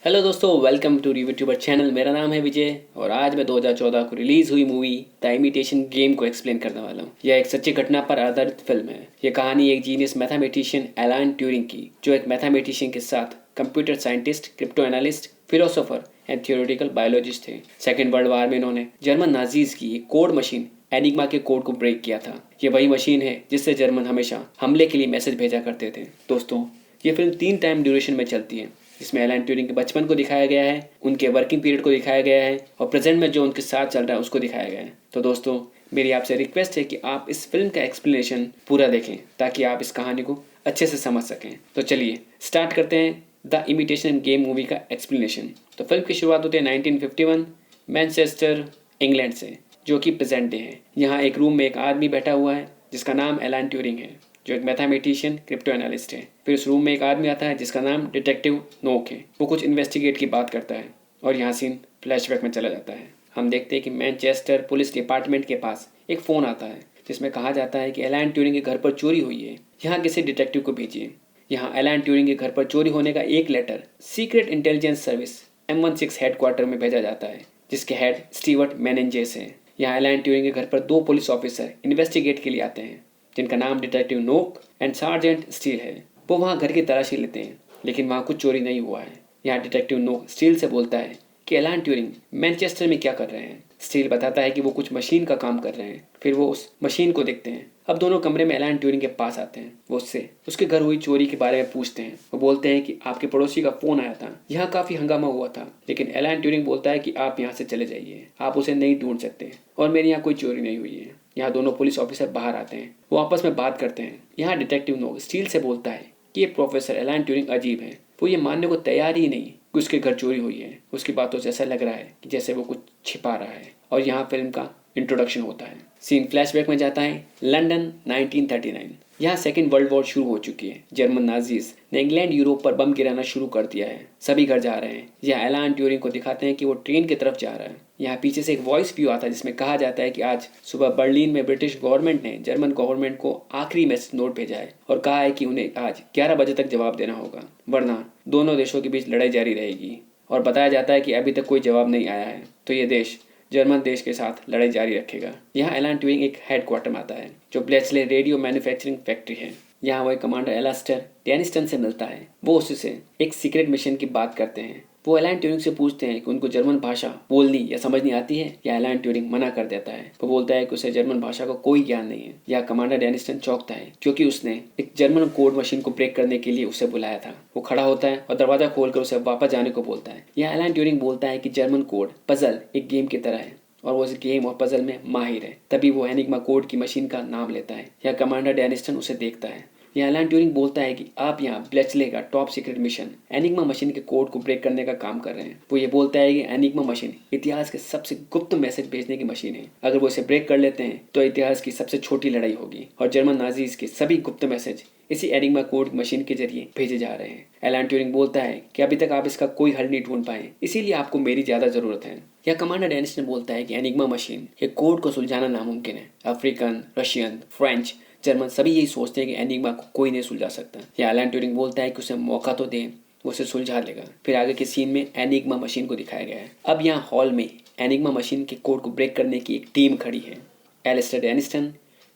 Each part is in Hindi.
हेलो दोस्तों, वेलकम टू यूट्यूबर चैनल। मेरा नाम है विजय और आज मैं 2014 को रिलीज हुई मूवी द इमिटेशन गेम को एक्सप्लेन करने वाला हूँ। यह एक सच्ची घटना पर आधारित फिल्म है। यह कहानी एक जीनियस मैथमेटिशियन एलान ट्यूरिंग की, जो एक मैथमेटिशियन के साथ computer scientist, crypto analyst, philosopher and theoretical biologist थे। सेकेंड वर्ल्ड वॉर में इन्होंने जर्मन नाजीज की एक कोड मशीन एनिग्मा के कोड को ब्रेक किया था। ये वही मशीन है जिससे जर्मन हमेशा हमले के लिए मैसेज भेजा करते थे। दोस्तों, ये फिल्म 3 टाइम ड्यूरेशन में चलती है, जिसमें एलन ट्यूरिंग के बचपन को दिखाया गया है, उनके वर्किंग पीरियड को दिखाया गया है और प्रेजेंट में जो उनके साथ चल रहा है उसको दिखाया गया है। तो दोस्तों, मेरी आपसे रिक्वेस्ट है कि आप इस फिल्म का एक्सप्लेनेशन पूरा देखें ताकि आप इस कहानी को अच्छे से समझ सकें। तो चलिए स्टार्ट करते हैं द इमिटेशन गेम मूवी का एक्सप्लेनेशन। तो फिल्म की शुरुआत होती है 1951 मैनचेस्टर, इंग्लैंड से, जो कि प्रेजेंट डे है। यहाँ एक रूम में एक आदमी बैठा हुआ है जिसका नाम एलन ट्यूरिंग है, जो एक मैथमेटिशियन क्रिप्टो एनालिस्ट है। फिर उस रूम में एक आदमी आता है जिसका नाम डिटेक्टिव नोक है। वो कुछ इन्वेस्टिगेट की बात करता है और यहाँ सीन फ्लैशबैक में चला जाता है। हम देखते हैं कि मैनचेस्टर पुलिस डिपार्टमेंट के पास एक फ़ोन आता है जिसमें कहा जाता है कि एलन ट्यूरिंग के घर पर चोरी हुई है, यहाँ किसी डिटेक्टिव को भेजिए। यहाँ एलन ट्यूरिंग के घर पर चोरी होने का एक letter secret intelligence service M16 headquarter में भेजा जाता है, जिसके हेड स्टीवर्ट मेनेंजेस है। यहाँ एलन ट्यूरिंग के घर पर 2 पुलिस ऑफिसर इन्वेस्टिगेट के लिए आते हैं जिनका नाम डिटेक्टिव नोक एंड सार्जेंट स्टील है। वो वहाँ घर की तलाशी लेते हैं, लेकिन वहाँ कुछ चोरी नहीं हुआ है। यहाँ डिटेक्टिव नोक स्टील से बोलता है कि एलन ट्यूरिंग मैनचेस्टर में क्या कर रहे हैं। स्टील बताता है कि वो कुछ मशीन का काम कर रहे हैं। फिर वो उस मशीन को देखते हैं। अब दोनों कमरे में एलन ट्यूरिंग के पास आते हैं। वो उससे उसके घर हुई चोरी के बारे में पूछते हैं। वो बोलते हैं कि आपके पड़ोसी का फोन आया था, यहाँ काफी हंगामा हुआ था, लेकिन एलन ट्यूरिंग बोलता है कि आप यहाँ से चले जाइए, आप उसे नहीं ढूंढ सकते और मेरे यहाँ कोई चोरी नहीं हुई है। यहाँ दोनों पुलिस ऑफिसर बाहर आते हैं। वो आपस में बात करते हैं। यहाँ डिटेक्टिव नोक स्टील से बोलता है कि ये प्रोफेसर एलन ट्यूरिंग अजीब है। वो ये मानने को तैयार ही नहीं कि उसके घर चोरी हुई है। उसकी बातों से ऐसा लग रहा है कि जैसे वो कुछ छिपा रहा है। और यहाँ फिल्म का इंट्रोडक्शन होता है। सीन फ्लैशबैक में जाता है लंदन 1939। यहाँ सेकेंड वर्ल्ड वॉर शुरू हो चुकी है। जर्मन नाजीज ने इंग्लैंड यूरोप पर बम गिराना शुरू कर दिया है। सभी घर जा रहे हैं। यहाँ एलन ट्यूरिंग को दिखाते हैं कि वो ट्रेन की तरफ जा रहा है। यहाँ पीछे से एक वॉइस व्यू आता है जिसमें कहा जाता है कि आज सुबह बर्लिन में ब्रिटिश गवर्नमेंट ने जर्मन गवर्नमेंट को आखिरी मैसेज नोट भेजा है और कहा है कि उन्हें आज 11 बजे तक जवाब देना होगा, वरना दोनों देशों के बीच लड़ाई जारी रहेगी। और बताया जाता है कि अभी तक कोई जवाब नहीं आया है, तो ये देश जर्मन देश के साथ लड़ाई जारी रखेगा। यहाँ एलन ट्यूरिंग एक हेडक्वार्टर में आता है जो ब्लेचले रेडियो मैन्युफैक्चरिंग फैक्ट्री है। यहाँ वह कमांडर एलास्टर डेनिस्टन से मिलता है। वो उससे एक सीक्रेट मिशन की बात करते हैं। वो एलन ट्यूरिंग से पूछते हैं कि उनको जर्मन भाषा बोलनी या समझनी आती है, या एलन ट्यूरिंग मना कर देता है। वो बोलता है कि उसे जर्मन भाषा का कोई ज्ञान नहीं है। यह कमांडर डेनिस्टन चौंकता है क्योंकि उसने एक जर्मन कोड मशीन को ब्रेक करने के लिए उसे बुलाया था। वो खड़ा होता है और दरवाजा खोलकर उसे वापस जाने को बोलता है। यह एलन ट्यूरिंग बोलता है कि जर्मन कोड पजल एक गेम की तरह है और वो इस गेम और पजल में माहिर है। तभी वो एनिग्मा कोड की मशीन का नाम लेता है। यह कमांडर डेनिस्टन उसे देखता है। यहाँ एलन ट्यूरिंग बोलता है कि आप यहाँ ब्लेचले का top secret mission enigma machine के कोड को ब्रेक करने का काम कर रहे हैं। वो ये बोलता है कि एनिग्मा मशीन इतिहास के सबसे गुप्त मैसेज भेजने की मशीन है। अगर वो इसे ब्रेक कर लेते हैं तो इतिहास की सबसे छोटी लड़ाई होगी और जर्मन नाजीज के सभी गुप्त मैसेज इसी एनिग्मा कोड मशीन के जरिए भेजे जा रहे हैं। एलन ट्यूरिंग बोलता है कि अभी तक आप इसका कोई हल नहीं ढूंढ पाए, इसीलिए आपको मेरी ज्यादा जरूरत है। या कमांडर डेनिस्टन बोलता है कि एनिग्मा मशीन के कोड को सुलझाना नामुमकिन है। अफ्रीकन, रशियन, फ्रेंच, जर्मन सभी यही सोचते हैं कि एनिग्मा को कोई नहीं सुलझा सकता। या एलन ट्यूरिंग बोलता है कि उसे मौका तो दें, वो उसे सुलझा लेगा। फिर आगे के सीन में एनिग्मा मशीन को दिखाया गया है। अब यहाँ हॉल में एनिग्मा मशीन के कोड को ब्रेक करने की एक टीम खड़ी है। Alastair Denniston,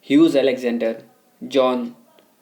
Hugh Alexander, John,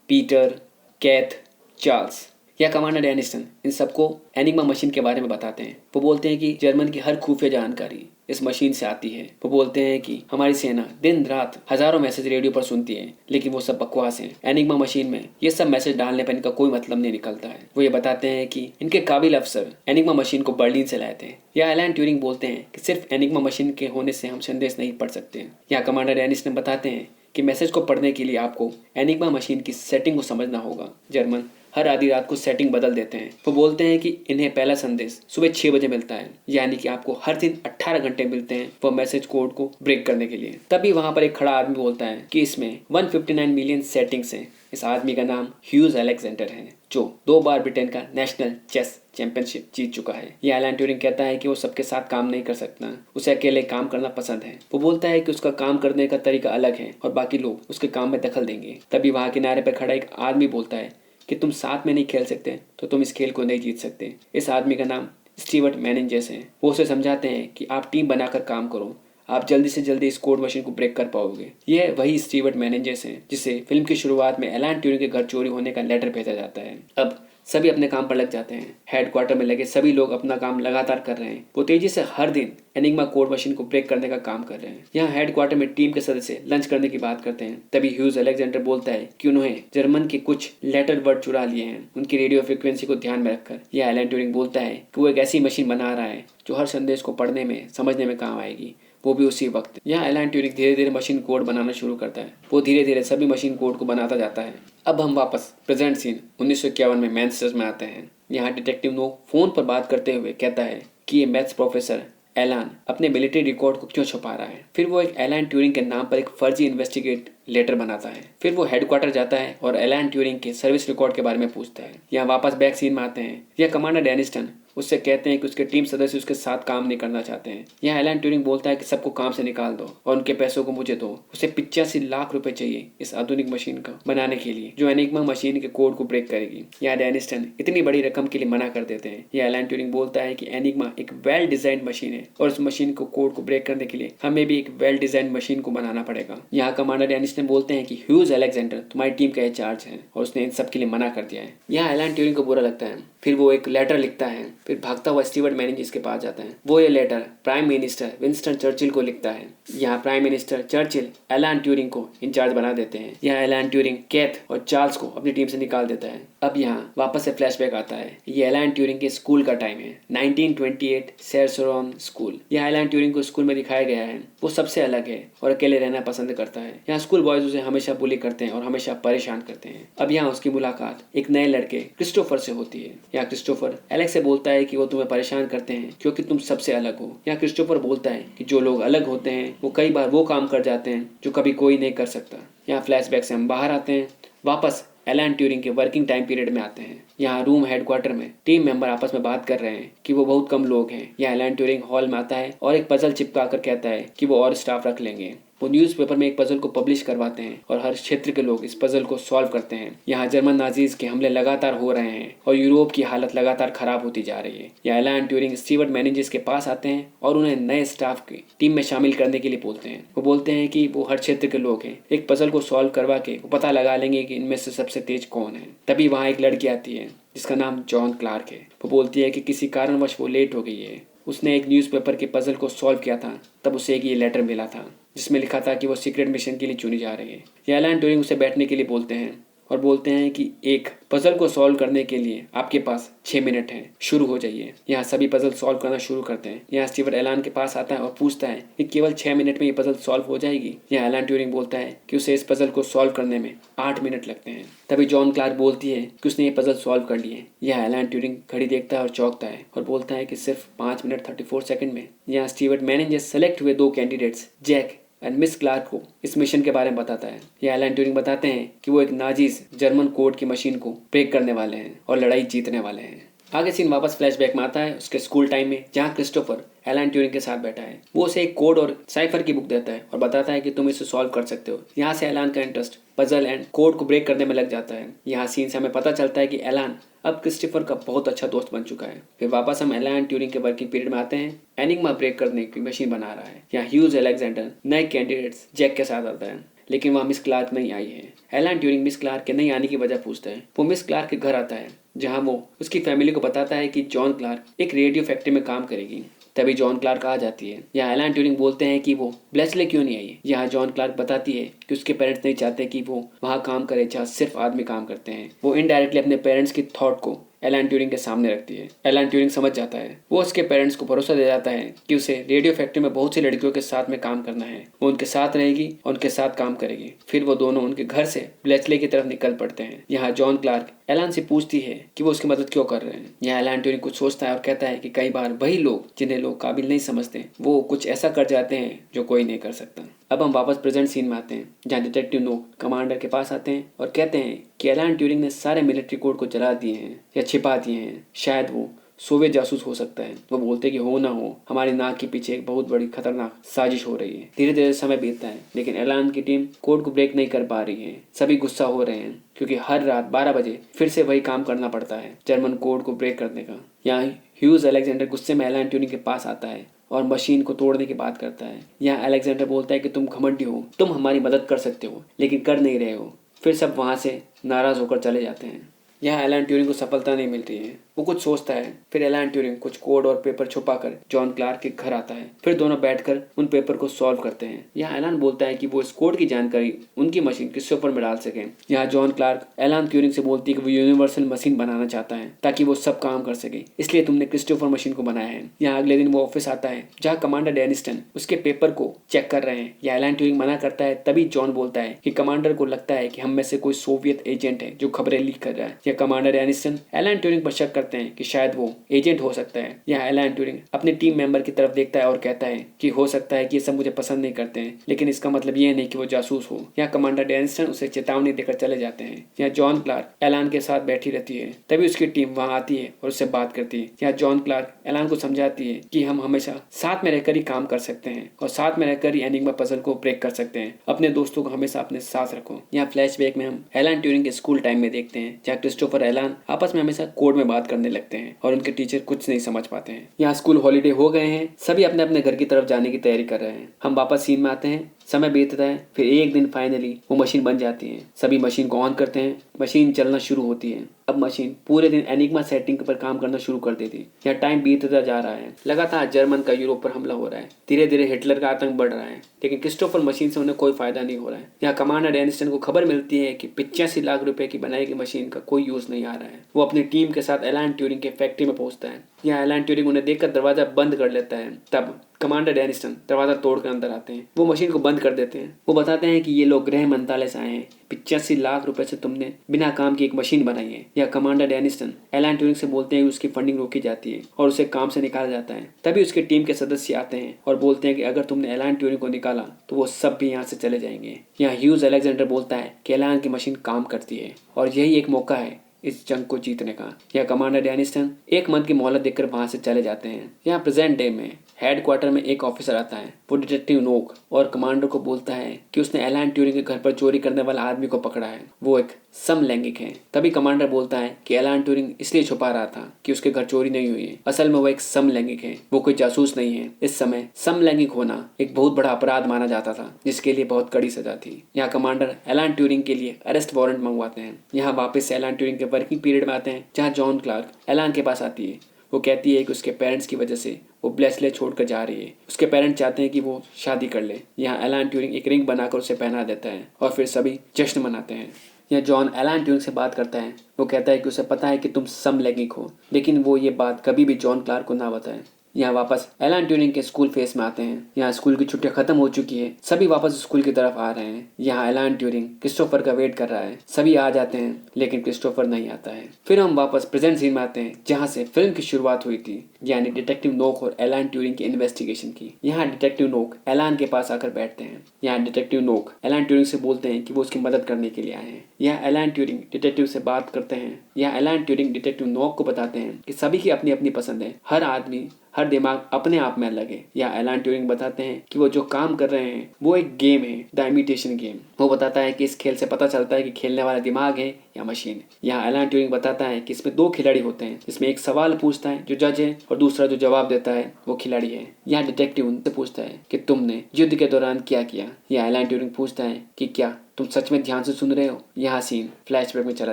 Peter, Keith, Charles या कमांडर डेनिस्टन इन सबको एनिग्मा मशीन के बारे में बताते हैं। वो बोलते हैं कि जर्मन की हर खुफिया जानकारी इस मशीन से आती है। वो बोलते हैं कि हमारी सेना दिन रात हजारों मैसेज रेडियो पर सुनती है, लेकिन वो सब बकवास हैं। एनिग्मा मशीन में ये सब मैसेज डालने पर इनका कोई मतलब नहीं निकलता है। वो ये बताते हैं कि इनके काबिल अफसर एनिग्मा मशीन को बर्लिन से लाए थे। या एलन ट्यूरिंग बोलते हैं कि सिर्फ एनिग्मा मशीन के होने से हम संदेश नहीं पढ़ सकते। यहाँ कमांडर डेनिस्टन बताते हैं कि मैसेज को पढ़ने के लिए आपको एनिग्मा मशीन की सेटिंग को समझना होगा। जर्मन हर आधी रात को सेटिंग बदल देते हैं। वो बोलते हैं कि इन्हें पहला संदेश सुबह 6 बजे मिलता है, यानी कि आपको हर दिन 18 घंटे मिलते हैं वो मैसेज कोड को ब्रेक करने के लिए। तभी वहां पर एक खड़ा आदमी बोलता है कि इसमें 159 मिलियन सेटिंग्स हैं। इस आदमी का नाम ह्यूज अलेक्जेंडर है, जो 2 बार ब्रिटेन का नेशनल चेस चैंपियनशिप जीत चुका है। यह एलन ट्यूरिंग कहता है कि वो सबके साथ काम नहीं कर सकता, उसे अकेले काम करना पसंद है। वो बोलता है कि उसका काम करने का तरीका अलग है और बाकी लोग उसके काम में दखल देंगे। तभी वहां किनारे पर खड़ा एक आदमी बोलता है कि तुम साथ में नहीं खेल सकते तो तुम इस खेल को नहीं जीत सकते। इस आदमी का नाम स्टीवर्ट मैनेजर्स हैं, वो उसे समझाते हैं कि आप टीम बनाकर काम करो, आप जल्दी से जल्दी इस कोड मशीन को ब्रेक कर पाओगे। यह वही स्टीवर्ट मैनेजर्स हैं जिसे फिल्म की शुरुआत में एलान ट्यूरिंग के घर चोरी होने का लेटर भेजा जाता है। अब सभी अपने काम पर लग जाते हैं। हेडक्वार्टर में लगे सभी लोग अपना काम लगातार कर रहे हैं। वो तेजी से हर दिन एनिग्मा कोड मशीन को ब्रेक करने का काम कर रहे हैं। यहाँ हेडक्वार्टर में टीम के सदस्य लंच करने की बात करते हैं। तभी ह्यूज अलेक्जेंडर बोलता है कि उन्होंने जर्मन के कुछ लेटर वर्ड चुरा लिए हैं, उनकी रेडियो फ्रिक्वेंसी को ध्यान में रखकर। यह एलन ट्यूरिंग बोलता है कि वो एक ऐसी मशीन बना रहा है जो हर संदेश को पढ़ने में समझने में काम आएगी, वो भी उसी वक्त। यहाँ एलन ट्यूरिंग धीरे धीरे मशीन कोड बनाना शुरू करता है। वो धीरे धीरे सभी मशीन कोड को बनाता जाता है। अब हम वापस प्रेजेंट सीन 1951 में मैनचेस्टर में आते हैं। यहाँ डिटेक्टिव नो फोन पर बात करते हुए कहता है कि ये मैथ्स प्रोफेसर एलान अपने मिलिट्री रिकॉर्ड को क्यों छुपा रहा है। फिर वो एक एलान ट्यूरिंग के नाम पर एक फर्जी इन्वेस्टिगेट लेटर बनाता है। फिर वो हेडक्वार्टर जाता है और एलान ट्यूरिंग के सर्विस रिकॉर्ड के बारे में पूछता है। यहाँ वापस बैक सीन में आते हैं। यह कमांडर डेनिस्टन उससे कहते हैं कि उसके टीम सदस्य उसके साथ काम नहीं करना चाहते हैं। यहाँ एलान ट्यूरिंग बोलता है कि सबको काम से निकाल दो और उनके पैसों को मुझे दो। उसे 85 लाख रुपए चाहिए इस आधुनिक मशीन का बनाने के लिए जो एनिग्मा मशीन के कोड को ब्रेक करेगी। यहाँ डेनिस्टन इतनी बड़ी रकम के लिए मना कर देते हैं। यह एलान ट्यूरिंग बोलता है कि एनिग्मा एक वेल डिजाइन मशीन है और उस मशीन को कोड को ब्रेक करने के लिए हमें भी एक वेल डिजाइन मशीन को बनाना पड़ेगा। यहाँ कमांडर डेनिस्टन बोलते हैं कि ह्यूज अलेक्जेंडर तुम्हारी टीम का इंचार्ज है और उसने इन सब के लिए मना कर दिया है। यहाँ एलान ट्यूरिंग को बुरा लगता है। फिर वो एक लेटर लिखता है। फिर भागता हुआ स्टीवर्ट मैनेजर्स के पास जाता है। वो ये letter prime minister Winston Churchill को लिखता है। यहाँ prime minister Churchill Alan Turing को इंचार्ज बना देते हैं। यहाँ एलान ट्यूरिंग केथ और चार्ल्स को अपनी टीम से निकाल देता है। अब यहाँ वापस से फ्लैशबैक आता है। ये एलान ट्यूरिंग के स्कूल का टाइम है, 1928 सेरसोरॉन स्कूल। यहाँ एलान ट्यूरिंग को स्कूल में दिखाया गया है। वो सबसे अलग है और अकेले रहना पसंद करता है। यहाँ स्कूल बॉयज उसे हमेशा बुली करते हैं और हमेशा परेशान करते हैं। अब यहाँ उसकी मुलाकात एक नए लड़के क्रिस्टोफर से होती है। यहाँ क्रिस्टोफर एलेक्स से बोलता है कि वो तुम्हें परेशान करते हैं क्योंकि तुम सबसे अलग हो। यहाँ क्रिस्टोफर बोलता है कि जो लोग अलग होते हैं वो कई बार वो काम कर जाते हैं जो कभी कोई नहीं कर सकता। यहाँ फ्लैशबैक से हम बाहर आते हैं, वापस एलान ट्यूरिंग के वर्किंग टाइम पीरियड में आते हैं। यहाँ रूम हेडक्वार्टर में टीम मेंबर आपस में बात कर रहे हैं कि वो बहुत कम लोग हैं। यहाँ एलान ट्यूरिंग हॉल में आता है और एक पजल चिपका कर कहता है कि वो और स्टाफ रख लेंगे। वो न्यूज़पेपर में एक पजल को पब्लिश करवाते हैं और हर क्षेत्र के लोग इस पजल को सॉल्व करते हैं। यहाँ जर्मन नाजीज के हमले लगातार हो रहे हैं और यूरोप की हालत लगातार खराब होती जा रही है। यहाँ एलान ट्यूरिंग स्टीवर्ट मैनेजर्स के पास आते हैं और उन्हें नए स्टाफ की टीम में शामिल करने के लिए बोलते हैं। वो बोलते हैं कि वो हर क्षेत्र के लोग हैं, एक पजल को सॉल्व करवा के वो पता लगा लेंगे कि इनमें से सबसे तेज कौन है। तभी वहाँ एक लड़की आती है जिसका नाम जॉन क्लार्क है। वो बोलती है कि किसी कारणवश वो लेट हो गई है। उसने एक न्यूज़पेपर के पजल को सॉल्व किया था, तब उसे एक ये लेटर मिला था जिसमें लिखा था कि वो सीक्रेट मिशन के लिए चुनी जा रही है। ये एलान ट्यूरिंग उसे बैठने के लिए बोलते हैं और बोलते हैं कि एक पजल को सॉल्व करने के लिए आपके पास 6 मिनट हैं, शुरू हो जाइए। यहाँ सभी पजल सॉल्व करना शुरू करते हैं। यहाँ स्टीवर्ट एलान के पास आता है और पूछता है कि केवल 6 मिनट में ये पजल सॉल्व हो जाएगी। यहाँ एलान ट्यूरिंग बोलता है कि उसे इस पजल को सॉल्व करने में 8 मिनट लगते हैं। तभी जॉन क्लार्क बोलती है कि उसने ये पजल सॉल्व कर लिए। यह एलान ट्यूरिंग घड़ी देखता है और चौंकता है और बोलता है कि सिर्फ 5 मिनट 34 सेकंड में। यहाँ स्टीवर्ट मैनेजर सेलेक्ट हुए 2 candidates Jack and Miss Clarke को इस मिशन के बारे में बताता है। यह एलान ट्यूरिंग बताते हैं कि वो एक नाजीज जर्मन कोड की मशीन को ब्रेक करने वाले हैं और लड़ाई जीतने वाले हैं। आगे सीन वापस फ्लैशबैक में आता है उसके स्कूल टाइम में, जहाँ क्रिस्टोफर एलान ट्यूरिंग के साथ बैठा है। वो उसे एक कोड और साइफर की बुक देता है और बताता है कि तुम इसे सॉल्व कर सकते हो। यहाँ से एलान का इंटरेस्ट पजल एंड कोड को ब्रेक करने में लग जाता है। यहाँ सीन से हमें पता चलता है कि एलान अब क्रिस्टोफर का बहुत अच्छा दोस्त बन चुका है। फिर वापस हम एलान ट्यूरिंग के वर्किंग पीरियड में आते हैं। एनिग्मा ब्रेक करने की मशीन बना रहा है। यहाँ ह्यूज अलेक्जेंडर नए कैंडिडेट्स जैक के साथ आता है, लेकिन वहाँ मिस क्लार्क नहीं आई है। एलान ट्यूरिंग मिस क्लार्क के नहीं आने की वजह पूछता है। वो मिस क्लार्क के घर आता है जहाँ वो उसकी फैमिली को बताता है कि जॉन क्लार्क एक रेडियो फैक्ट्री में काम करेगी। तभी जॉन क्लार्क आ जाती है। यहाँ एलान ट्यूरिंग बोलते हैं कि वो ब्लेचले क्यों नहीं आई। यहाँ जॉन क्लार्क बताती है कि उसके पेरेंट्स नहीं चाहते कि वो वहाँ काम करे जहाँ सिर्फ आदमी काम करते हैं। वो इनडायरेक्टली अपने पेरेंट्स की थॉट को एलान ट्यूरिंग के सामने रखती है। एलान ट्यूरिंग समझ जाता है। वो उसके पेरेंट्स को भरोसा दे जाता है कि उसे रेडियो फैक्ट्री में बहुत सी लड़कियों के साथ में काम करना है। वो उनके साथ रहेगी और उनके साथ काम करेगी। फिर वो दोनों उनके घर से ब्लेचले की तरफ निकल पड़ते हैं। यहाँ जॉन क्लार्क एलान से पूछती है कि वो उसकी मदद क्यों कर रहे हैं। यहाँ एलान ट्यूरिंग कुछ सोचता है और कहता है कि कई बार वही लोग जिन्हें लोग काबिल नहीं समझते वो कुछ ऐसा कर जाते हैं जो कोई नहीं कर सकता। अब हम वापस प्रेजेंट सीन में आते हैं, जहाँ डिटेक्टिव नो कमांडर के पास आते हैं और कहते हैं कि एलान ट्यूरिंग ने सारे मिलिट्री कोड को जला दिए हैं या छिपा दिए हैं। शायद वो सोवियत जासूस हो सकता है। वो बोलते कि हो ना हो, हमारी नाक के पीछे एक बहुत बड़ी खतरनाक साजिश हो रही है। धीरे धीरे समय बीतता है, लेकिन एलान की टीम कोड को ब्रेक नहीं कर पा रही है। सभी गुस्सा हो रहे हैं क्योंकि हर रात 12 बजे फिर से वही काम करना पड़ता है, जर्मन कोड को ब्रेक करने का। यहाँ ह्यूज अलेक्जेंडर गुस्से में एलन ट्यूरिंग के पास आता है और मशीन को तोड़ने की बात करता है। यहाँ अलेक्जेंडर बोलता है कि तुम घमंडी हो, तुम हमारी मदद कर सकते हो लेकिन कर नहीं रहे हो। फिर सब वहाँ से नाराज होकर चले जाते हैं। यहाँ एलन ट्यूरिंग को सफलता नहीं मिलती है। वो कुछ सोचता है। फिर एलन ट्यूरिंग कुछ कोड और पेपर छुपाकर जॉन क्लार्क के घर आता है। फिर दोनों बैठकर उन पेपर को सॉल्व करते हैं। यहाँ एलन बोलता है कि वो इस कोड की जानकारी उनकी मशीन क्रिस्टोफर में डाल सके। यहाँ जॉन क्लार्क एलन ट्यूरिंग से बोलती है कि वो यूनिवर्सल मशीन बनाना चाहता है ताकि वो सब काम कर सके, इसलिए तुमने क्रिस्टोफर मशीन को बनाया है। यहाँ अगले दिन वो ऑफिस आता है जहाँ कमांडर डेनिस्टन उसके पेपर को चेक कर रहे हैं। यहाँ एलन ट्यूरिंग मना करता है। तभी जॉन बोलता है कि कमांडर को लगता है कि हम में से कोई सोवियत एजेंट है जो खबरें लीक कर रहा है। यह कमांडर डेनिस्टन एलन ट्यूरिंग पर शक करते हैं कि शायद वो एजेंट हो सकता है। यहाँ एलन ट्यूरिंग अपने टीम मेंबर की तरफ देखता है और कहता है कि हो सकता है कि ये सब मुझे पसंद नहीं करते हैं, लेकिन इसका मतलब ये नहीं कि वो जासूस हो। यहाँ कमांडर डेनिस्टन उसे चेतावनी देकर चले जाते हैं। यहाँ जॉन क्लार्क एलन के साथ बैठी रहती है। तभी उसकी टीम वहाँ आती है और उससे बात करती है। यहाँ जॉन क्लार्क एलन को समझाती है कि हम हमेशा साथ में रहकर ही काम कर सकते हैं और साथ में रहकर ही एनिग्मा पजल को ब्रेक कर सकते हैं। अपने दोस्तों को हमेशा अपने साथ रखो। यहाँ फ्लैशबैक में हम एलन ट्यूरिंग के स्कूल टाइम में देखते हैं जहाँ क्रिस्टोफर एलन आपस में हमेशा कोड में बात करने लगते हैं और उनके टीचर कुछ नहीं समझ पाते हैं। यहाँ स्कूल हॉलीडे हो गए हैं। सभी अपने अपने घर की तरफ जाने की तैयारी कर रहे हैं। हम वापस सीन में आते हैं। समय बीतता है। फिर एक दिन फाइनली वो मशीन बन जाती है। सभी मशीन को ऑन करते हैं। मशीन चलना शुरू होती है। अब मशीन पूरे दिन एनिग्मा सेटिंग पर काम करना शुरू कर देती है। यहाँ टाइम बीतता जा रहा है। लगातार जर्मन का यूरोप पर हमला हो रहा है। धीरे धीरे हिटलर का आतंक बढ़ रहा है, लेकिन क्रिस्टोफर मशीन से उन्हें कोई फायदा नहीं हो रहा है। यहाँ कमांडर डेनिस्टन को खबर मिलती है कि 85 लाख रुपए की बनाई गई मशीन का कोई यूज नहीं आ रहा है। वो अपनी टीम के साथ एलन ट्यूरिंग के फैक्ट्री में पहुंचता है। यहाँ एलन ट्यूरिंग उन्हें देखकर दरवाजा बंद कर लेता है। तब कमांडर डेनिस्टन दरवाजा तोड़कर अंदर आते हैं। वो मशीन को बंद कर देते हैं। वो बताते हैं कि ये लोग गृह मंत्रालय से आए हैं। 85 लाख रुपए से तुमने बिना काम की एक मशीन बनाई है। या कमांडर डेनिस्टन एलन ट्यूरिंग से बोलते हैं कि उसकी फंडिंग रोकी जाती है और उसे काम से निकाला जाता है। तभी उसके टीम के सदस्य आते हैं और बोलते हैं कि अगर तुमने एलन ट्यूरिंग को निकाला तो वो सब भी यहाँ से चले जाएंगे। यहाँ ह्यूज अलेक्जेंडर बोलता है कि एलन की मशीन काम करती है और यही एक मौका है इस जंग को जीतने का। यह कमांडर डेनिस्टन एक मंथ की मोहलत देकर वहां से चले जाते हैं। यहाँ प्रेजेंट डे में हेडक्वार्टर में एक ऑफिसर आता है। वो डिटेक्टिव नोक और कमांडर को बोलता है कि उसने एलन ट्यूरिंग के घर पर चोरी करने वाला आदमी को पकड़ा है। वो एक समलैंगिक है। तभी कमांडर बोलता है कि एलन ट्यूरिंग इसलिए छुपा रहा था कि उसके घर चोरी नहीं हुई है। असल में वो एक समलैंगिक है, वो कोई जासूस नहीं है। इस समय समलैंगिक होना एक बहुत बड़ा अपराध माना जाता था जिसके लिए बहुत कड़ी सजा थी। यहाँ कमांडर एलन ट्यूरिंग के लिए अरेस्ट वारंट मंगवाते हैं। यहाँ वापस एलन ट्यूरिंग के वर्किंग पीरियड में आते हैं जहाँ जॉन क्लार्क एलन के पास आती है। वो कहती है कि उसके पेरेंट्स की वजह से वो ब्लेसले छोड़कर जा रही है। उसके पेरेंट्स चाहते हैं कि वो शादी कर ले। यहाँ एलन ट्यूरिंग एक रिंग बनाकर उसे पहना देता है और फिर सभी जश्न मनाते हैं। यहाँ जॉन एलन ट्यूरिंग से बात करता है। वो कहता है कि उसे पता है कि तुम समलैंगिक हो, लेकिन वो ये बात कभी भी जॉन क्लार्क को ना बताए। यहाँ वापस एलन ट्यूरिंग के स्कूल फेस में आते हैं। यहाँ स्कूल की छुट्टियां खत्म हो चुकी है। सभी वापस स्कूल की तरफ आ रहे हैं। यहाँ एलन ट्यूरिंग क्रिस्टोफर का वेट कर रहा है। सभी आ जाते हैं लेकिन क्रिस्टोफर नहीं आता है। फिर हम वापस प्रेजेंट सीन में आते हैं जहाँ से फिल्म की शुरुआत हुई थी, यानी डिटेक्टिव नोक और एलन ट्यूरिंग की इन्वेस्टिगेशन की। यहाँ डिटेक्टिव नोक एलन के पास आकर बैठते हैं। यहाँ डिटेक्टिव नोक एलन ट्यूरिंग से बोलते हैं कि वो उसकी मदद करने के लिए आए हैं। यहाँ एलन ट्यूरिंग डिटेक्टिव से बात करते हैं। यहाँ एलन ट्यूरिंग डिटेक्टिव नोक को बताते हैं कि सभी की अपनी अपनी पसंद है, हर आदमी हर दिमाग अपने आप में अलग है। या एलन ट्यूरिंग बताते हैं कि वो जो काम कर रहे हैं वो एक गेम है, द इमिटेशन गेम। वो बताता है कि इस खेल से पता चलता है कि खेलने वाला दिमाग है या मशीन। यहाँ एलन ट्यूरिंग बताता है कि इसमें दो खिलाड़ी होते हैं, जिसमें एक सवाल पूछता है जो जज है और दूसरा जो जवाब देता है वो खिलाड़ी है। यहाँ डिटेक्टिव उनसे पूछता है कि तुमने युद्ध के दौरान क्या किया। या एलन ट्यूरिंग पूछता है कि क्या तुम सच में ध्यान से सुन रहे हो। यहाँ सीन फ्लैशबैक में चला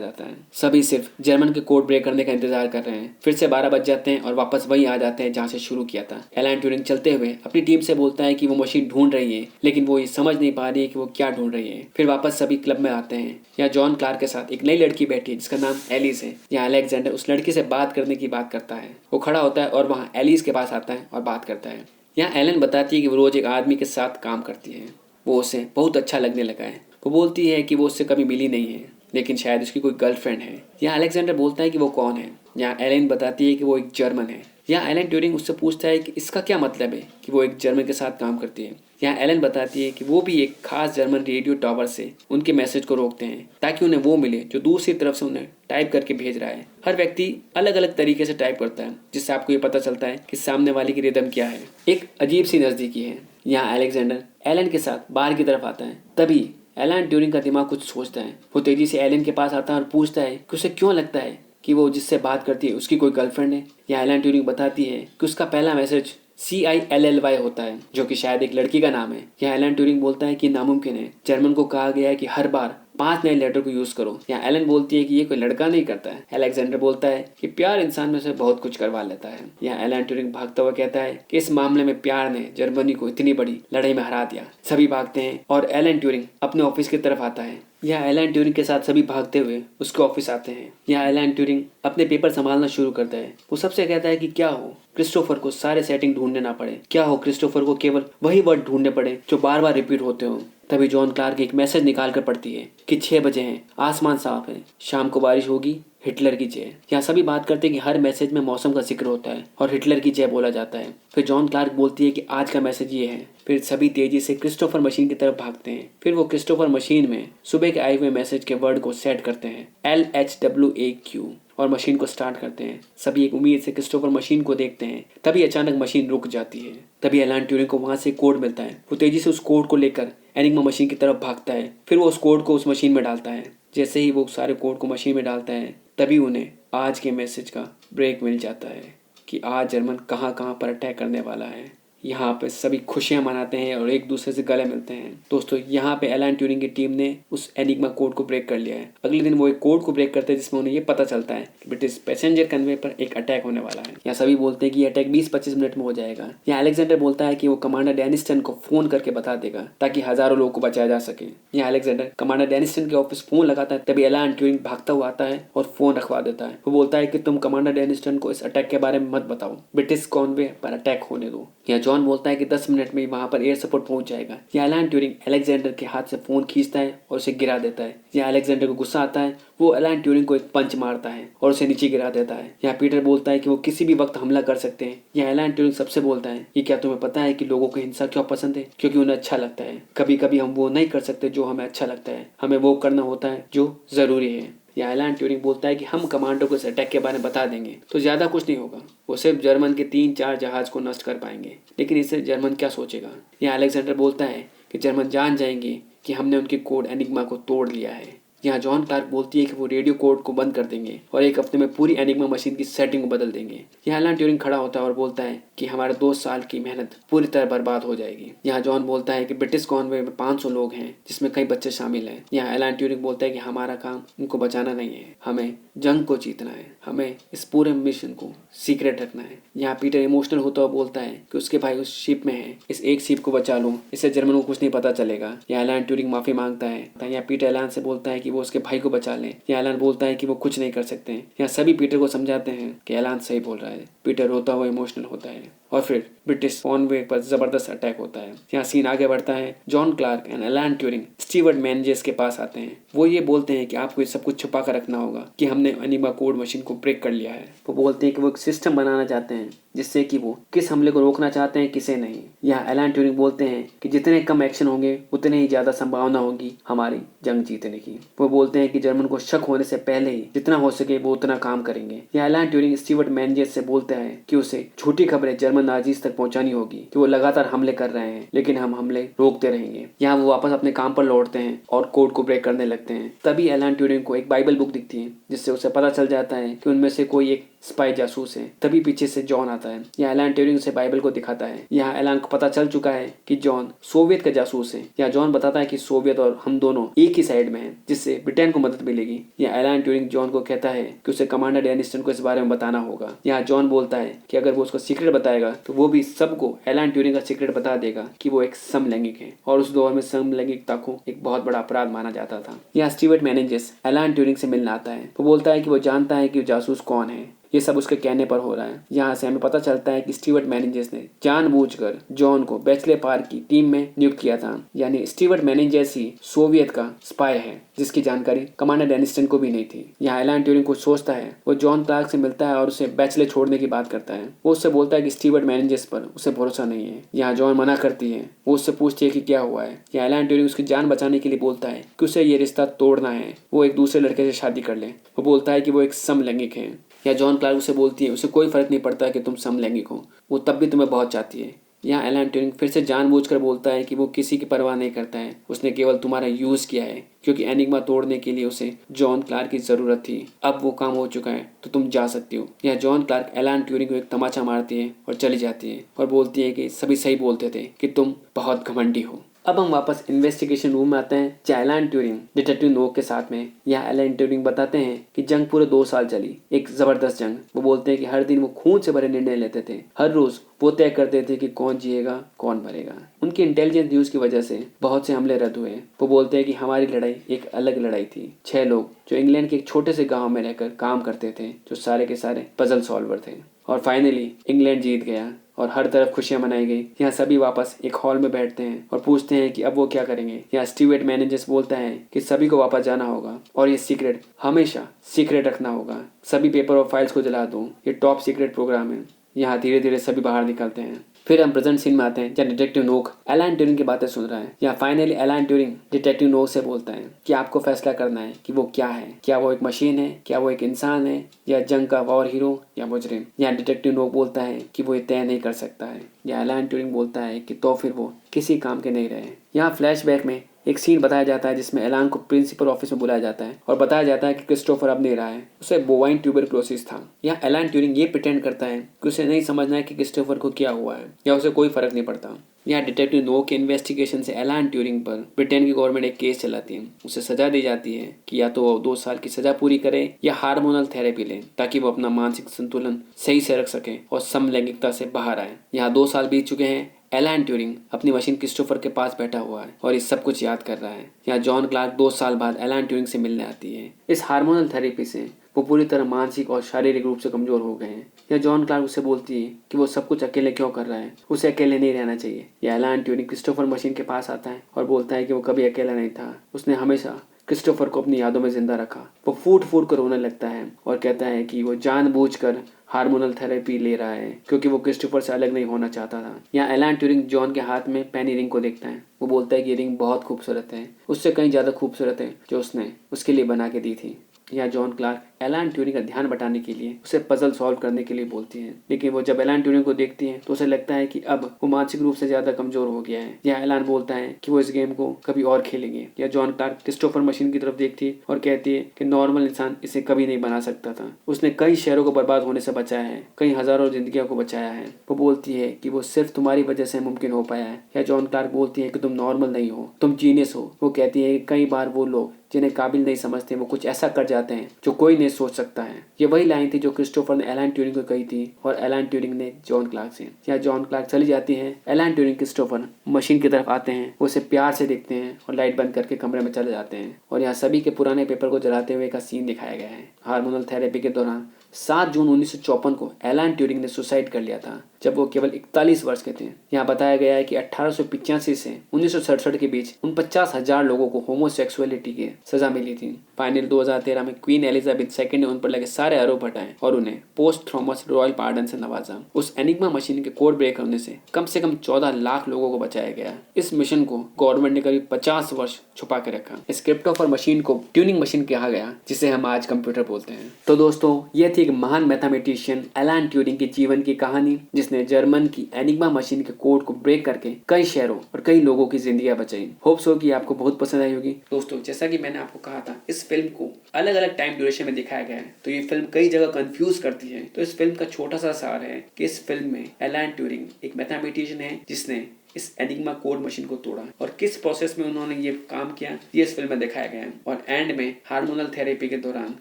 जाता है। सभी सिर्फ जर्मन के कोड ब्रेक करने का इंतजार कर रहे हैं। फिर से 12 बज जाते हैं और वापस वहीं आ जाते हैं जहाँ से शुरू किया था। एलन ट्यूरिंग चलते हुए अपनी टीम से बोलता है कि वो मशीन ढूंढ रही है, लेकिन वो ये समझ नहीं पा रही है कि वो क्या ढूंढ रही है। फिर वापस सभी क्लब में आते हैं। यहाँ जॉन क्लार्क के साथ एक नई लड़की बैठी है जिसका नाम एलिस है। यहाँ अलेक्जेंडर उस लड़की से बात करने की बात करता है। वो खड़ा होता है और वहाँ एलिस के पास आता है और बात करता है। यहाँ एलन बताती है कि वो रोज एक आदमी के साथ काम करती है। वो उसे बहुत अच्छा लगने लगा है। वो बोलती है कि वो उससे कभी मिली नहीं है, लेकिन शायद उसकी कोई गर्लफ्रेंड है। यहाँ अलेक्जेंडर बोलता है कि वो कौन है। यहाँ एलन बताती है कि वो एक जर्मन है। यहाँ एलन ट्यूरिंग उससे पूछता है कि इसका क्या मतलब है कि वो एक जर्मन के साथ काम करती है। यहाँ एलन बताती है कि वो भी एक खास जर्मन रेडियो टावर से उनके मैसेज को रोकते हैं ताकि उन्हें वो मिले जो दूसरी तरफ से उन्हें टाइप करके भेज रहा है। हर व्यक्ति अलग अलग तरीके से टाइप करता है, जिससे आपको ये पता चलता है कि सामने वाले की रिदम क्या है। एक अजीब सी नज़दीकी है। यहाँ अलेक्जेंडर एलन के साथ बाहर की तरफ आता है। तभी एलन ट्यूरिंग का दिमाग कुछ सोचता है। वो तेजी से एलन के पास आता है और पूछता है कि उसे क्यों लगता है कि वो जिससे बात करती है उसकी कोई गर्लफ्रेंड है। यहाँ एलन ट्यूरिंग बताती है कि उसका पहला मैसेज CILLY होता है, जो कि शायद एक लड़की का नाम है। यहाँ एलन ट्यूरिंग बोलता है कि नामुमकिन है, जर्मन को कहा गया है कि हर बार 5 नए लेटर को यूज करो। यहाँ एलन बोलती है कि ये कोई लड़का नहीं करता है। अलेक्जेंडर बोलता है कि प्यार इंसान में से बहुत कुछ करवा लेता है। यहाँ एलन ट्यूरिंग भागता हुआ कहता है कि इस मामले में प्यार ने जर्मनी को इतनी बड़ी लड़ाई में हरा दिया। सभी भागते हैं और एलन ट्यूरिंग अपने ऑफिस की तरफ आता है। यहाँ एलन ट्यूरिंग के साथ सभी भागते हुए उसके ऑफिस आते हैं। यहाँ एलन ट्यूरिंग अपने पेपर संभालना शुरू करता है। वो सबसे कहता है कि क्या हो क्रिस्टोफर को सारे सेटिंग ढूंढने ना पड़े, क्या हो क्रिस्टोफर को केवल वही वर्ड ढूंढने पड़े जो बार बार रिपीट होते हो। तभी जॉन क्लार्क एक मैसेज निकाल कर पढ़ती है कि 6 बजे हैं, आसमान साफ है, शाम को बारिश होगी, हिटलर की जय। यहाँ सभी बात करते हैं कि हर मैसेज में मौसम का जिक्र होता है और हिटलर की जय बोला जाता है। फिर जॉन क्लार्क बोलती है कि आज का मैसेज ये है। फिर सभी तेजी से क्रिस्टोफर मशीन की तरफ भागते हैं। फिर वो क्रिस्टोफर मशीन में सुबह के आए हुए मैसेज के वर्ड को सेट करते हैं LHWAQ और मशीन को स्टार्ट करते हैं। सभी एक उम्मीद से क्रिस्टोफर मशीन को देखते हैं। तभी अचानक मशीन रुक जाती है। तभी एलन ट्यूरिंग को वहां से कोड मिलता है। वो तेजी से उस कोड को लेकर एनिग्मा मशीन की तरफ भागता है। फिर वो उस कोड को उस मशीन में डालता है। जैसे ही वो सारे कोड को मशीन में डालता है तभी उन्हें आज के मैसेज का ब्रेक मिल जाता है कि आज जर्मन कहाँ कहाँ पर अटैक करने वाला है। यहाँ पे सभी खुशियां मनाते हैं और एक दूसरे से गले मिलते हैं। दोस्तों यहाँ पे एलन ट्यूरिंग की टीम ने उस एनिग्मा कोड को ब्रेक कर लिया है। अगले दिन वो एक कोड को ब्रेक करते हैं जिसमें उन्हें ये पता चलता है कि ब्रिटिश पैसेंजर कन्वे पर एक अटैक होने वाला है। यहाँ सभी बोलते हैं कि अटैक 20-25 मिनट में हो जाएगा। यहाँ अलेक्जेंडर बोलता है कि वो कमांडर डेनिस्टन को फोन करके बता देगा ताकि हजारों लोगों को बचाया जा सके। यहाँ अलेक्जेंडर कमांडर डेनिस्टन के ऑफिस फोन लगाता है। तभी एलन ट्यूरिंग भागता हुआ आता है और फोन रखवा देता है। वो बोलता है कि तुम कमांडर डेनिस्टन को इस अटैक के बारे में मत बताओ, ब्रिटिश कॉन्वे पर अटैक होने दो। यहाँ जॉन बोलता है कि 10 मिनट में वहां पर एयर सपोर्ट पहुंच जाएगा। यहाँ एलन ट्यूरिंग अलेक्जेंडर के हाथ से फोन खींचता है और उसे गिरा देता है। यहाँ अलेक्जेंडर को गुस्सा आता है। वो एलन ट्यूरिंग को एक पंच मारता है और उसे नीचे गिरा देता है। यहाँ पीटर बोलता है कि वो किसी भी वक्त हमला कर सकते हैं। यहाँ एलन ट्यूरिंग सबसे बोलता है कि क्या तुम्हें पता है कि लोगों को हिंसा क्यों पसंद है? क्योंकि उन्हें अच्छा लगता है। कभी कभी हम वो नहीं कर सकते जो हमें अच्छा लगता है, हमें वो करना होता है जो जरूरी है। यहाँ एलन ट्यूरिंग बोलता है कि हम कमांडो को इस अटैक के बारे में बता देंगे तो ज्यादा कुछ नहीं होगा, वो सिर्फ जर्मन के 3-4 जहाज को नष्ट कर पाएंगे, लेकिन इससे जर्मन क्या सोचेगा। यहाँ अलेक्जेंडर बोलता है कि जर्मन जान जाएंगे कि हमने उनके कोड एनिग्मा को तोड़ लिया है। यहाँ जॉन क्लार्क बोलती है कि वो रेडियो कोड को बंद कर देंगे और एक हफ्ते में पूरी एनिग्मा मशीन की सेटिंग को बदल देंगे। यहाँ एलन ट्यूरिंग खड़ा होता है और बोलता है कि हमारे 2 साल की मेहनत पूरी तरह बर्बाद हो जाएगी। यहाँ जॉन बोलता है कि ब्रिटिश कॉन्वे में 500 लोग हैं जिसमें कई बच्चे शामिल हैं। यहाँ एलन ट्यूरिंग बोलता है कि हमारा काम उनको बचाना नहीं है, हमें जंग को जीतना है, हमें इस पूरे मिशन को सीक्रेट रखना है। यहाँ पीटर इमोशनल होता हुआ बोलता है कि उसके भाई उस शिप में है, इस एक शिप को बचा लो, इससे जर्मन को कुछ नहीं पता चलेगा। यहाँ एलन ट्यूरिंग माफी मांगता है। यहाँ पीटर एलन से बोलता है कि वो उसके भाई को बचा लें। यहाँ एलन बोलता है कि वो कुछ नहीं कर सकते। यहाँ सभी पीटर को समझाते हैं कि एलन सही बोल रहा है। पीटर रोता हुआ इमोशनल होता है और फिर ब्रिटिश कॉन्वे पर जबरदस्त अटैक होता है। यहाँ सीन आगे बढ़ता है। John Clarke and Alan Turing Stewart managers के पास आते हैं। वो ये बोलते हैं कि आपको ये सब कुछ छुपा कर रखना होगा कि हमने एनिग्मा कोड मशीन को ब्रेक कर लिया है। वो बोलते हैं कि वो एक सिस्टम बनाना चाहते हैं जिससे कि वो किस हमले को रोकना चाहते हैं, किसे नहीं। यहाँ एलन ट्यूरिंग बोलते हैं कि जितने कम एक्शन होंगे उतने ही ज्यादा संभावना होगी हमारी जंग जीतने की। वो बोलते हैं कि जर्मन को शक होने से पहले ही जितना हो सके वो उतना काम करेंगे। यहाँ एलन ट्यूरिंग स्टीवर्ट मैनेजर से बोलता है कि उसे झूठी खबरें जर्मन नाजीज तक पहुंचानी होगी कि वो लगातार हमले कर रहे हैं, लेकिन हम हमले रोकते रहेंगे। यहाँ वो वापस अपने काम पर लौटते हैं और कोड को ब्रेक करने लगते हैं। तभी एलन ट्यूरिंग को एक बाइबल बुक दिखती है जिससे उसे पता चल जाता है कि उनमें से कोई एक स्पाई जासूस है। तभी पीछे से जॉन आता है। यहाँ एलन ट्यूरिंग उसे बाइबल को दिखाता है। यहाँ एलन को पता चल चुका है कि जॉन सोवियत का जासूस है। यहाँ जॉन बताता है कि सोवियत और हम दोनों एक ही साइड में हैं, जिससे ब्रिटेन को मदद मिलेगी। यहाँ एलन ट्यूरिंग जॉन को कहता है कि उसे कमांडर डेनिस्टन को इस बारे में बताना होगा। यहाँ जॉन बोलता है कि अगर वो उसको सीक्रेट बताएगा तो वो भी सबको एलन ट्यूरिंग का सीक्रेट बता देगा कि वो एक समलैंगिक है और उस दौर में समलैंगिकता को एक बहुत बड़ा अपराध माना जाता था। यहाँ स्टीवर्ट मैनेजर्स एलन ट्यूरिंग से मिलने आता है। वो बोलता है कि वो जानता है कि जासूस कौन है। ये सब उसके कहने पर हो रहा है। यहाँ से हमें पता चलता है कि स्टीवर्ट मैनेजर्स ने जानबूझकर जॉन को बैचलर पार्क की टीम में नियुक्त किया था। यानी स्टीवर्ट मैनेजर्स ही सोवियत का स्पाई है जिसकी जानकारी कमांडर डेनिस्टन को भी नहीं थी। यहाँ एलन ट्यूरिंग कुछ सोचता है। वो जॉन क्लार्क से मिलता है और उसे बैचलर छोड़ने की बात करता है। वो उससे बोलता है कि स्टीवर्ट मैनेजर्स पर उसे भरोसा नहीं है। यहाँ जॉन मना करती है। वो उससे पूछती है कि क्या हुआ है। यहाँ एलन ट्यूरिंग उसकी जान बचाने के लिए बोलता है कि उसे ये रिश्ता तोड़ना है, वो एक दूसरे लड़के से शादी कर ले। वो बोलता है कि वो एक समलैंगिक है। या जॉन क्लार्क उसे बोलती है उसे कोई फर्क नहीं पड़ता कि तुम समलैंगिक हो, वो तब भी तुम्हें बहुत चाहती है। यहाँ एलन ट्यूरिंग फिर से जानबूझकर बोलता है कि वो किसी की परवाह नहीं करता है, उसने केवल तुम्हारा यूज किया है क्योंकि एनिग्मा तोड़ने के लिए उसे जॉन क्लार्क की जरूरत थी। अब वो काम हो चुका है तो तुम जा सकती हो। यहाँ जॉन क्लार्क एलन ट्यूरिंग को एक तमाचा मारती है और चली जाती है और बोलती है कि सभी सही बोलते थे कि तुम बहुत घमंडी हो। अब हम वापस इन्वेस्टिगेशन रूम में आते हैं जहाँ एलन ट्यूरिंग डिटेक्टिव नोक के साथ में। यहाँ एलन ट्यूरिंग बताते हैं कि जंग पूरे 2 साल चली, एक जबरदस्त जंग। वो बोलते हैं कि हर दिन वो खून से भरे निर्णय लेते थे, हर रोज वो तय करते थे कि कौन जिएगा कौन मरेगा। उनकी इंटेलिजेंस न्यूज की वजह से बहुत से हमले रद्द हुए। वो बोलते हैं कि हमारी लड़ाई एक अलग लड़ाई थी। 6 लोग जो इंग्लैंड के एक छोटे से गाँव में रहकर काम करते थे, जो सारे के सारे पजल सॉल्वर थे। और फाइनली इंग्लैंड जीत गया और हर तरफ खुशियां मनाई गई। यहाँ सभी वापस एक हॉल में बैठते हैं और पूछते हैं कि अब वो क्या करेंगे। यहाँ स्टीवर्ट मैनेजर्स बोलता है कि सभी को वापस जाना होगा और ये सीक्रेट हमेशा सीक्रेट रखना होगा। सभी पेपर और फाइल्स को जला दो, ये टॉप सीक्रेट प्रोग्राम है। यहाँ धीरे धीरे सभी बाहर निकलते हैं। फिर हम प्रेजेंट सीन में आते हैं जहाँ डिटेक्टिव नोक एलन ट्यूरिंग की बातें सुन रहा है। यहाँ फाइनली एलन ट्यूरिंग डिटेक्टिव नोक से बोलता है कि आपको फैसला करना है कि वो क्या है, क्या वो एक मशीन है, क्या वो एक इंसान है, या जंग का वॉर हीरो या मुजरिम। यहाँ डिटेक्टिव नोक बोलता है कि वो ये तय नहीं कर सकता है। यहाँ एलन ट्यूरिंग बोलता है कि तो फिर वो किसी काम के नहीं रहे। यहाँ फ्लैशबैक में एक सीन बताया जाता है जिसमें एलन को प्रिंसिपल ऑफिस में बुलाया जाता है और बताया जाता है कि क्रिस्टोफर अब नहीं रहा है, उसे बोवाइन ट्यूबरक्लोसिस था। यहाँ एलन ट्यूरिंग ये प्रिटेंड करता है कि उसे नहीं समझना है कि क्रिस्टोफर को क्या हुआ है या उसे कोई फर्क नहीं पड़ता। यहाँ डिटेक्टिव नो के इन्वेस्टिगेशन से एलन ट्यूरिंग पर ब्रिटेन की गवर्नमेंट एक केस चलाती है। उसे सजा दी जाती है कि या तो वो 2 साल की सजा पूरी करे या हार्मोनल थेरेपी ले ताकि वो अपना मानसिक संतुलन सही से रख सके और समलैंगिकता से बाहर आए। यहाँ 2 साल बीत चुके हैं। एलन ट्यूरिंग अपनी मशीन क्रिस्टोफर के पास बैठा हुआ है और ये सब कुछ याद कर रहा है। यहाँ जॉन क्लार्क 2 साल बाद एलन ट्यूरिंग से मिलने आती है। इस हार्मोनल थेरेपी से वो पूरी तरह मानसिक और शारीरिक रूप से कमजोर हो गए हैं। या जॉन क्लार्क उसे बोलती है कि वो सब कुछ अकेले क्यों कर रहा है, उसे अकेले नहीं रहना चाहिए। या एलन ट्यूरिंग क्रिस्टोफर मशीन के पास आता है और बोलता है कि वो कभी अकेला नहीं था, उसने हमेशा क्रिस्टोफर को अपनी यादों में जिंदा रखा। वो फूट फूट कर रोने लगता है और कहता है कि वो जानबूझकर हार्मोनल थेरेपी ले रहा है क्योंकि वो क्रिस्टोफर से अलग नहीं होना चाहता था। यहाँ एलन ट्यूरिंग जॉन के हाथ में पेनी रिंग को देखता है। वो बोलता है कि ये रिंग बहुत खूबसूरत है, उससे कहीं ज्यादा खूबसूरत है जो उसने उसके लिए बना के दी थी। यहाँ जॉन क्लार्क एलन ट्यूरिंग का ध्यान बटाने के लिए उसे पजल सॉल्व करने के लिए बोलती है, लेकिन वो जब एलन ट्यूरिंग को देखती है तो उसे लगता है कि अब वो मानसिक रूप से ज्यादा कमजोर हो गया है। यहाँ एलन बोलता है कि वो इस गेम को कभी और खेलेंगे। या जॉन क्लार्क क्रिस्टोफर मशीन की तरफ देखती है और कहती है कि नॉर्मल इंसान इसे कभी नहीं बना सकता था, उसने कई शहरों को बर्बाद होने से बचाया है, कई हजारों जिंदगियों को बचाया है। वो बोलती है कि वो सिर्फ तुम्हारी वजह से मुमकिन हो पाया है। या जॉन क्लार्क बोलती है कि तुम नॉर्मल नहीं हो, तुम जीनियस हो। वो कहती है कि कई बार वो लोग जिन्हें काबिल नहीं समझते वो कुछ ऐसा कर जाते हैं जो कोई नहीं सोच सकता है। ये वही लाइन थी जो क्रिस्टोफर ने एलन ट्यूरिंग को कही थी और एलन ट्यूरिंग ने जॉन क्लार्क से। यहाँ जॉन क्लार्क चली जाती है, एलन ट्यूरिंग क्रिस्टोफर मशीन की तरफ आते हैं, वो उसे प्यार से देखते हैं और लाइट बंद करके कमरे में चले जाते हैं। और यहाँ सभी के पुराने पेपर को जलाते हुए का सीन दिखाया गया है। हार्मोनल थेरेपी के दौरान 7 जून 1954 को एलन ट्यूरिंग ने सुसाइड कर लिया था जब वो केवल 41 वर्ष के थे। यहाँ बताया गया है कि 1885 से 1967 के बीच 49,000 लोगों को होमोसेक्सुअलिटी की सजा मिली थी। फाइनल 2013 में क्वीन एलिजाबेथ सेकंड ने उन पर लगे सारे आरोप हटाए और उन्हें पोस्ट थॉमस रॉयल पार्डन से नवाजा। उस एनिग्मा मशीन के कोड ब्रेक होने से कम 14 लाख लोगों को बचाया गया। इस मिशन को गवर्नमेंट ने करीब 50 वर्ष छुपा के रखा। इस क्रिप्टोफर मशीन को ट्यूनिंग मशीन कहा गया, जिसे हम आज कंप्यूटर बोलते हैं। तो दोस्तों, ये थी एक महान मैथमेटिशियन एलन ट्यूरिंग की जीवन की कहानी, जिसने जर्मन की एनिग्मा मशीन के कोड को ब्रेक करके कई शहरों और कई लोगों की जिंदगियां बचाई। होप्स हो कि आपको बहुत पसंद आई होगी। दोस्तों, जैसा कि मैंने आपको कहा था, इस फिल्म को अलग अलग टाइम ड्यूरेशन में दिखाया गया है, तो ये फिल्म कई जगह कंफ्यूज करती है। तो इस फिल्म का छोटा सा सार है कि इस फिल्म में एलन ट्यूरिंग एक मैथमेटिशियन है जिसने इस एनिग्मा कोड मशीन को तोड़ा और किस प्रोसेस में उन्होंने ये काम किया, ये इस फिल्म में दिखाया गया है। और एंड में हार्मोनल थेरेपी के दौरान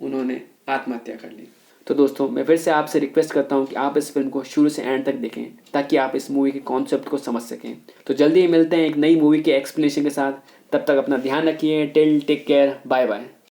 उन्होंने आत्महत्या कर ली। तो दोस्तों, मैं फिर से आपसे रिक्वेस्ट करता हूँ कि आप इस फिल्म को शुरू से एंड तक देखें ताकि आप इस मूवी के कॉन्सेप्ट को समझ सकें। तो जल्दी ही मिलते हैं एक नई मूवी के एक्सप्लेनेशन के साथ। तब तक अपना ध्यान रखिए। Till take care, bye bye.